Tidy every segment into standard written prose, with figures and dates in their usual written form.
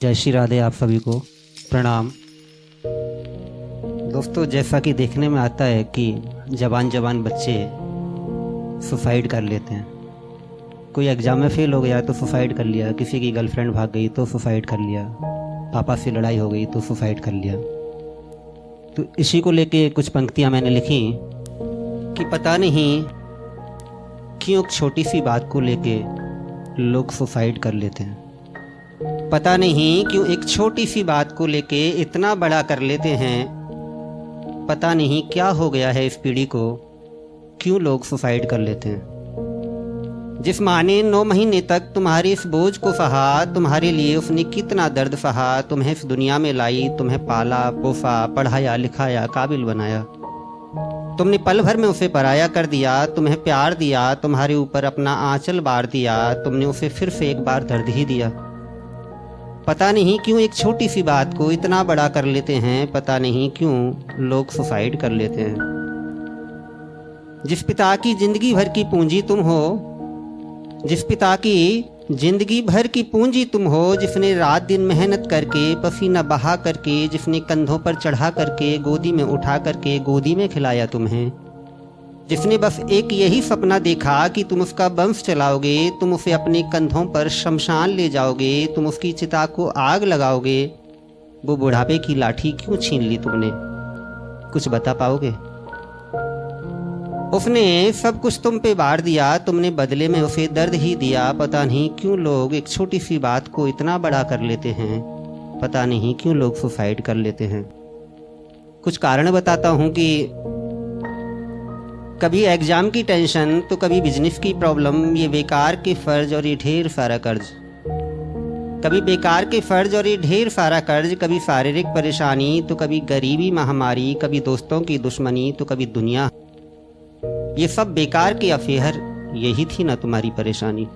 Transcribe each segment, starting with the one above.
जय श्री राधे। आप सभी को प्रणाम। दोस्तों, जैसा कि देखने में आता है कि जवान जवान बच्चे सुसाइड कर लेते हैं। कोई एग्ज़ाम में फ़ेल हो गया तो सुसाइड कर लिया, किसी की गर्लफ्रेंड भाग गई तो सुसाइड कर लिया, पापा से लड़ाई हो गई तो सुसाइड कर लिया। तो इसी को लेके कुछ पंक्तियाँ मैंने लिखी कि पता नहीं क्यों एक छोटी सी बात को लेके लोग सुसाइड कर लेते हैं। पता नहीं क्यों एक छोटी सी बात को लेके इतना बड़ा कर लेते हैं। पता नहीं क्या हो गया है इस पीढ़ी को, क्यों लोग सुसाइड कर लेते हैं। जिस माँ ने 9 महीने तक तुम्हारे इस बोझ को सहा, तुम्हारे लिए उसने कितना दर्द सहा, तुम्हें इस दुनिया में लाई, तुम्हें पाला पोसा, पढ़ाया लिखाया, काबिल बनाया। तुमने पल भर में उसे पराया कर दिया, तुम्हें प्यार दिया, तुम्हारे ऊपर अपना आंचल बार दिया, तुमने उसे फिर से एक बार दर्द ही दिया। पता नहीं क्यों एक छोटी सी बात को इतना बड़ा कर लेते हैं। पता नहीं क्यों लोग सुसाइड कर लेते हैं। जिस पिता की जिंदगी भर की पूंजी तुम हो, जिस पिता की जिंदगी भर की पूंजी तुम हो, जिसने रात दिन मेहनत करके पसीना बहा करके, जिसने कंधों पर चढ़ा करके, गोदी में उठा करके, गोदी में खिलाया तुम्हें, जिसने बस एक यही सपना देखा कि तुम उसका वंश चलाओगे, तुम उसे अपने कंधों पर शमशान ले जाओगे, तुम उसकी चिता को आग लगाओगे, वो बुढ़ापे की लाठी क्यों छीन ली तुमने? कुछ बता पाओगे? उसने सब कुछ तुम पे बार दिया, तुमने बदले में उसे दर्द ही दिया। पता नहीं क्यों लोग एक छोटी सी बात को इतना बड़ा कर लेते हैं। पता नहीं क्यों लोग सुसाइड कर लेते हैं। कुछ कारण बताता हूँ कि कभी एग्ज़ाम की टेंशन तो कभी बिजनेस की प्रॉब्लम, ये बेकार के फ़र्ज और ये ढेर सारा कर्ज। कभी बेकार के फ़र्ज और ये ढेर सारा कर्ज, कभी शारीरिक परेशानी तो कभी गरीबी महामारी, कभी दोस्तों की दुश्मनी तो कभी दुनिया। ये सब बेकार के अफेहर, यही थी ना तुम्हारी परेशानी।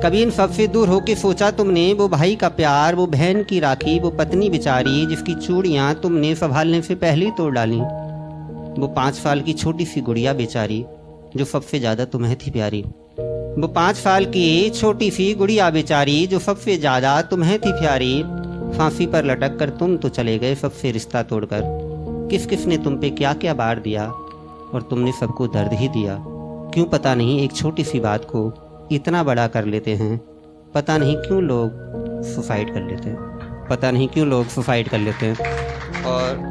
कभी इन सब से दूर होके सोचा तुमने, वो भाई का प्यार, वो बहन की राखी, वो पत्नी बेचारी जिसकी चूड़ियाँ तुमने संभालने से पहले ही तोड़ डाली, वो 5 साल की छोटी सी गुड़िया बेचारी जो सबसे ज़्यादा तुम्हें थी प्यारी। वो 5 साल की छोटी सी गुड़िया बेचारी जो सबसे ज़्यादा तुम्हें थी प्यारी। फांसी पर लटक कर तुम तो चले गए सबसे रिश्ता तोड़कर। किस किस ने तुम पे क्या क्या बार दिया और तुमने सबको दर्द ही दिया। क्यों पता नहीं एक छोटी सी बात को इतना बड़ा कर लेते हैं। पता नहीं क्यों लोग सुसाइड कर लेते हैं। पता नहीं क्यों लोग सुसाइड कर लेते हैं। और